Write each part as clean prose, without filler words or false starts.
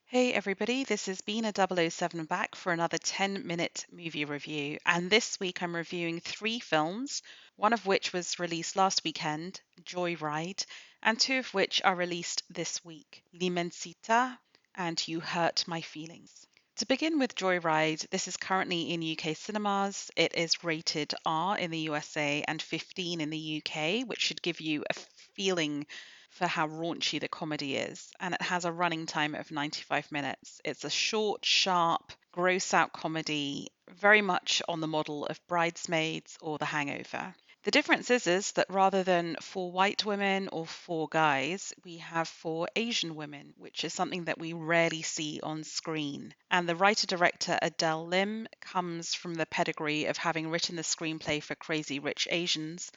Hey everybody, this is B007 back for another 10-minute movie review. And this week I'm reviewing three films, one of which was released last weekend, Joyride, and two of which are released this week, L'Immensità and You Hurt My Feelings. To begin with Joyride, this is currently in UK cinemas. It is rated R in the USA and 15 in the UK, which should give you a feeling for how raunchy the comedy is, and it has a running time of 95 minutes. It's a short, sharp, gross out comedy, very much on the model of Bridesmaids or The Hangover. The difference is that rather than four white women or four guys, we have four Asian women, which is something that we rarely see on screen. And the writer-director Adele Lim comes from the pedigree of having written the screenplay for Crazy Rich Asians.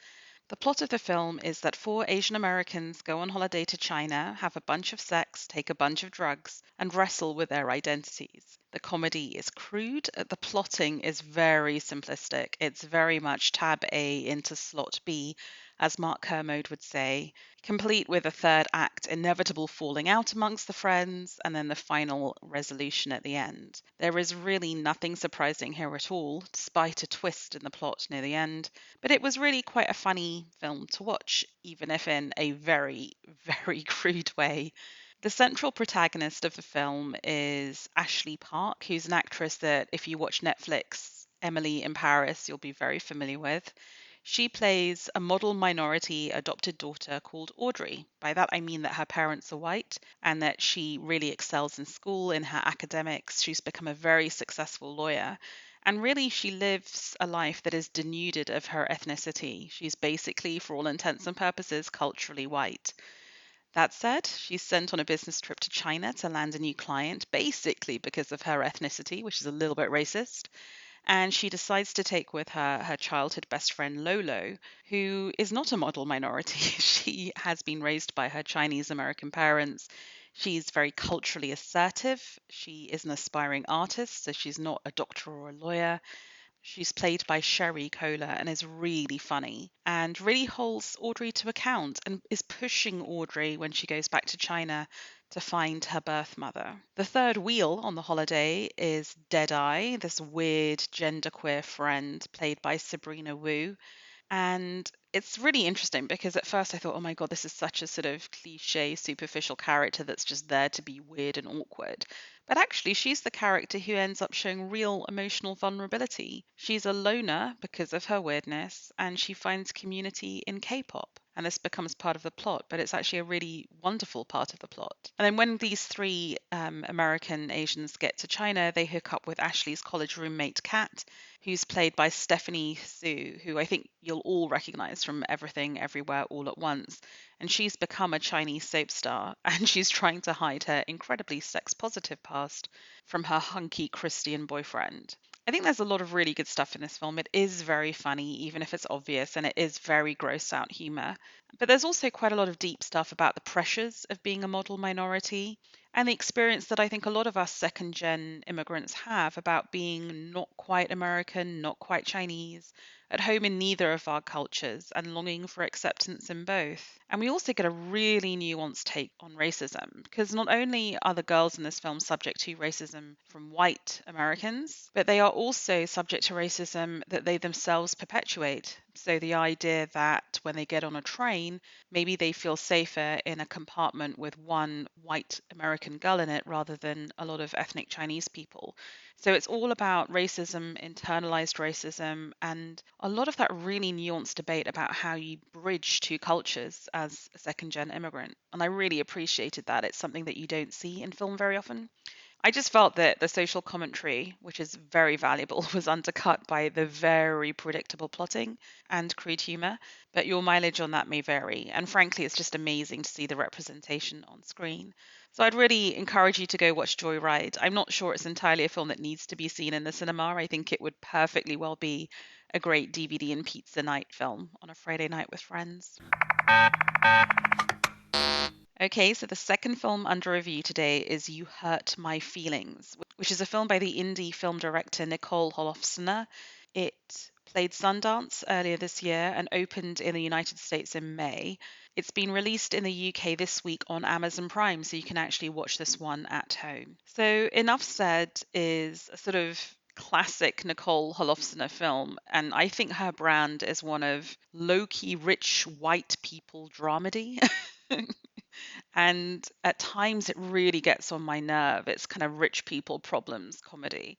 The plot of the film is that four Asian Americans go on holiday to China, have a bunch of sex, take a bunch of drugs, and wrestle with their identities. The comedy is crude, the plotting is very simplistic. It's very much tab A into slot B, as Mark Kermode would say, complete with a third act inevitable falling out amongst the friends and then the final resolution at the end. There is really nothing surprising here at all, despite a twist in the plot near the end. But it was really quite a funny film to watch, even if in a very, very crude way. The central protagonist of the film is Ashley Park, who's an actress that, if you watch Netflix, Emily in Paris, you'll be very familiar with. She plays a model minority adopted daughter called Audrey. By that I mean that her parents are white and that she really excels in school, in her academics. She's become a very successful lawyer. And really, she lives a life that is denuded of her ethnicity. She's basically, for all intents and purposes, culturally white. That said, she's sent on a business trip to China to land a new client, basically because of her ethnicity, which is a little bit racist. And she decides to take with her her childhood best friend Lolo, who is not a model minority. She has been raised by her Chinese American parents. She's very culturally assertive. She is an aspiring artist, so she's not a doctor or a lawyer. She's played by Sherry Cola and is really funny and really holds Audrey to account and is pushing Audrey when she goes back to China to find her birth mother. The third wheel on the holiday is Deadeye, this weird genderqueer friend played by Sabrina Wu. And it's really interesting because at first I thought, oh my God, this is such a sort of cliche, superficial character that's just there to be weird and awkward. But actually, she's the character who ends up showing real emotional vulnerability. She's a loner because of her weirdness, and she finds community in K pop. And this becomes part of the plot, but it's actually a really wonderful part of the plot. And then when these three American Asians get to China, they hook up with Ashley's college roommate, Kat, who's played by Stephanie Su, who I think you'll all recognize from Everything Everywhere All at Once. And she's become a Chinese soap star, and she's trying to hide her incredibly sex positive past from her hunky Christian boyfriend. I think there's a lot of really good stuff in this film. It is very funny, even if it's obvious, and it is very gross out humor. But there's also quite a lot of deep stuff about the pressures of being a model minority and the experience that I think a lot of us second gen immigrants have about being not quite American, not quite Chinese, at home in neither of our cultures, and longing for acceptance in both. And we also get a really nuanced take on racism, because not only are the girls in this film subject to racism from white Americans, but they are also subject to racism that they themselves perpetuate. So the idea that when they get on a train, maybe they feel safer in a compartment with one white American girl in it rather than a lot of ethnic Chinese people. So it's all about racism, internalized racism, and a lot of that really nuanced debate about how you bridge two cultures as a second gen immigrant. And I really appreciated that. It's something that you don't see in film very often. I just felt that the social commentary, which is very valuable, was undercut by the very predictable plotting and crude humor, but your mileage on that may vary. And frankly, it's just amazing to see the representation on screen. So I'd really encourage you to go watch Joyride. I'm not sure it's entirely a film that needs to be seen in the cinema. I think it would perfectly well be a great DVD and pizza night film on a Friday night with friends. Okay, so the second film under review today is You Hurt My Feelings, which is a film by the indie film director Nicole Holofcener. It played Sundance earlier this year and opened in the United States in May. It's been released in the UK this week on Amazon Prime, so you can actually watch this one at home. So, Enough Said is a sort of classic Nicole Holofcener film, and I think her brand is one of low-key rich white people dramedy. And at times it really gets on my nerve. It's kind of rich people problems comedy.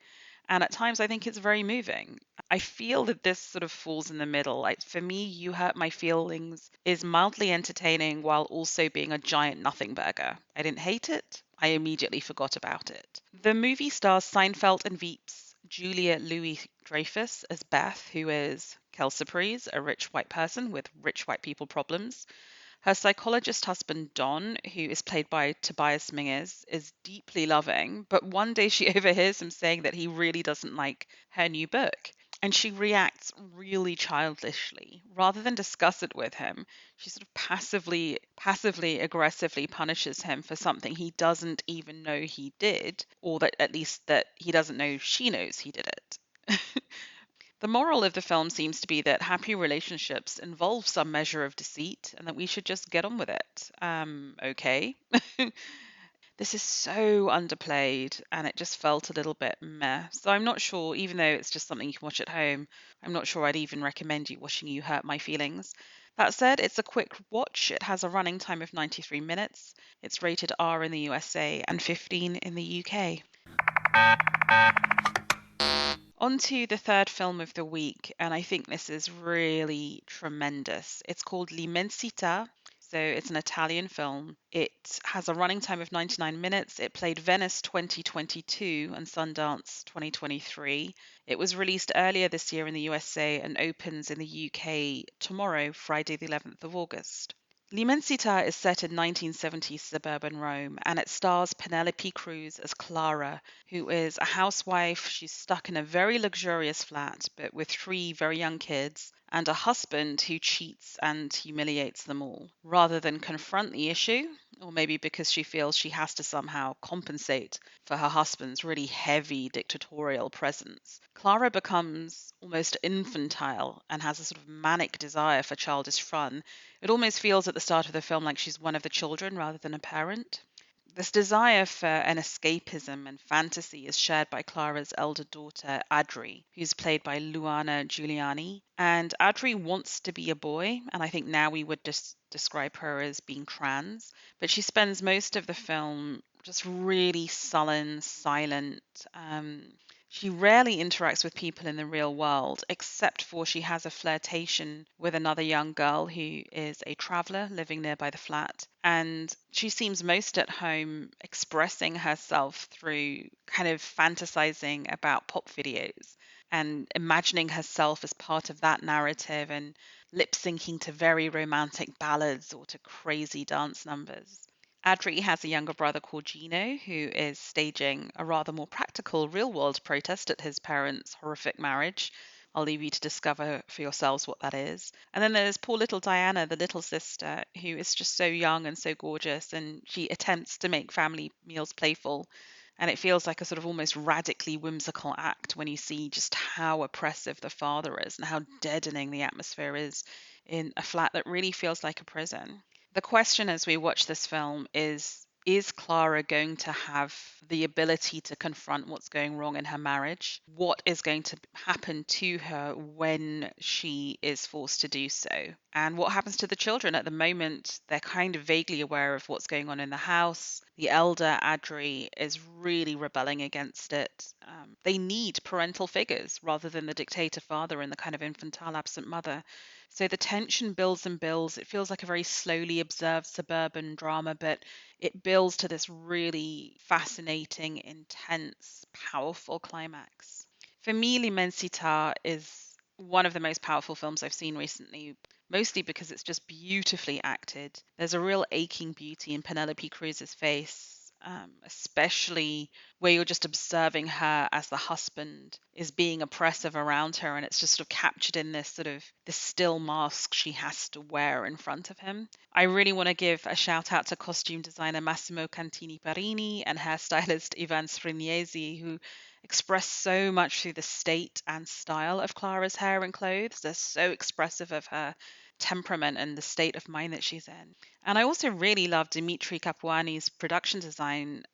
And at times I think it's very moving. I feel that this sort of falls in the middle. Like for me, You Hurt My Feelings is mildly entertaining while also being a giant nothing burger. I didn't hate it. I immediately forgot about it. The movie stars Seinfeld and Veeps, Julia Louis Dreyfus as Beth, who is Kelsey, a rich white person with rich white people problems. Her psychologist husband, Don, who is played by Tobias Menzies, is deeply loving, but one day she overhears him saying that he really doesn't like her new book. And she reacts really childishly. Rather than discuss it with him, she sort of passively aggressively punishes him for something he doesn't even know he did, or that at least that he doesn't know she knows he did it. The moral of the film seems to be that happy relationships involve some measure of deceit and that we should just get on with it. Okay. This is so underplayed and it just felt a little bit meh. So I'm not sure, even though it's just something you can watch at home, I'm not sure I'd even recommend you watching You Hurt My Feelings. That said, it's a quick watch. It has a running time of 93 minutes. It's rated R in the USA and 15 in the UK. On to the third film of the week, and I think this is really tremendous. It's called L'Immensità. So it's an Italian film. It has a running time of 99 minutes. It played Venice 2022 and Sundance 2023. It was released earlier this year in the USA and opens in the UK tomorrow, Friday, the 11th of August. L'Immensità is set in 1970s suburban Rome, and it stars Penelope Cruz as Clara, who is a housewife. She's stuck in a very luxurious flat, but with three very young kids, and a husband who cheats and humiliates them all. Rather than confront the issue, or maybe because she feels she has to somehow compensate for her husband's really heavy dictatorial presence, Clara becomes almost infantile and has a sort of manic desire for childish fun. It almost feels at the start of the film like she's one of the children rather than a parent. This desire for an escapism and fantasy is shared by Clara's elder daughter, Adri, who's played by Luana Giuliani. And Adri wants to be a boy, and I think now we would just describe her as being trans. But she spends most of the film just really sullen, silent. She rarely interacts with people in the real world, except for she has a flirtation with another young girl who is a traveler living nearby the flat. And she seems most at home expressing herself through kind of fantasizing about pop videos and imagining herself as part of that narrative and lip syncing to very romantic ballads or to crazy dance numbers. Adri has a younger brother called Gino who is staging a rather more practical real world protest at his parents' horrific marriage. I'll leave you to discover for yourselves what that is. And then there's poor little Diana, the little sister, who is just so young and so gorgeous, and she attempts to make family meals playful. And it feels like a sort of almost radically whimsical act when you see just how oppressive the father is and how deadening the atmosphere is in a flat that really feels like a prison. The question as we watch this film is Clara going to have the ability to confront what's going wrong in her marriage? What is going to happen to her when she is forced to do so? And what happens to the children? At the moment, they're kind of vaguely aware of what's going on in the house. The elder, Adri, is really rebelling against it. They need parental figures rather than the dictator father and the kind of infantile absent mother. So the tension builds and builds. It feels like a very slowly observed suburban drama, but it builds to this really fascinating, intense, powerful climax. For me, L'Immensità is one of the most powerful films I've seen recently, mostly because it's just beautifully acted. There's a real aching beauty in Penelope Cruz's face, especially where you're just observing her as the husband is being oppressive around her, and it's just sort of captured in this still mask she has to wear in front of him. I really want to give a shout out to costume designer Massimo Cantini Parini and hairstylist Ivan Srignesi, who express so much through the state and style of Clara's hair and clothes. They're so expressive of her temperament and the state of mind that she's in. And I also really love Dimitri Capuani's production design.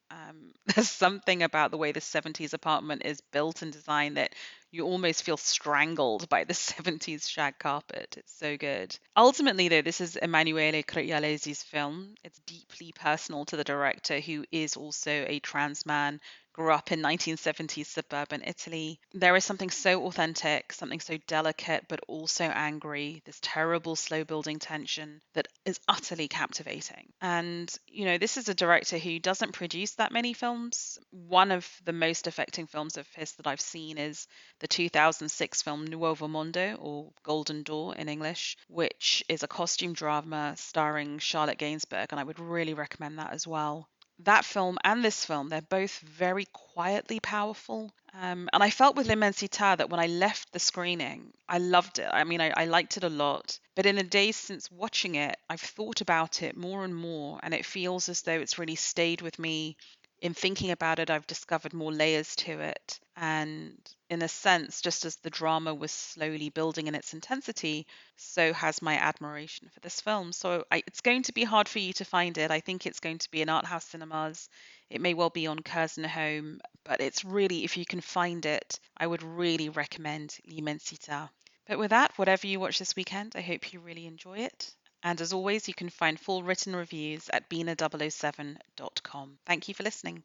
There's something about the way the 70s apartment is built and designed that you almost feel strangled by the 70s shag carpet. It's so good. Ultimately, though, this is Emanuele Crialesi's film. It's deeply personal to the director, who is also a trans man, grew up in 1970s suburban Italy. There is something so authentic, something so delicate, but also angry, this terrible slow building tension that is utterly captivating. And, this is a director who doesn't produce that many films. One of the most affecting films of his that I've seen is the 2006 film Nuovo Mondo, or Golden Door in English, which is a costume drama starring Charlotte Gainsbourg, and I would really recommend that as well. That film and this film, they're both very quietly powerful. And I felt with L'Immensità that when I left the screening, I loved it. I mean, I liked it a lot. But in the days since watching it, I've thought about it more and more, and it feels as though it's really stayed with me. In thinking about it, I've discovered more layers to it. And in a sense, just as the drama was slowly building in its intensity, so has my admiration for this film. So it's going to be hard for you to find it. I think it's going to be in art house cinemas. It may well be on Curzon Home, but it's really, if you can find it, I would really recommend L'Immensità. But with that, whatever you watch this weekend, I hope you really enjoy it. And as always, you can find full written reviews at bina007.com. Thank you for listening.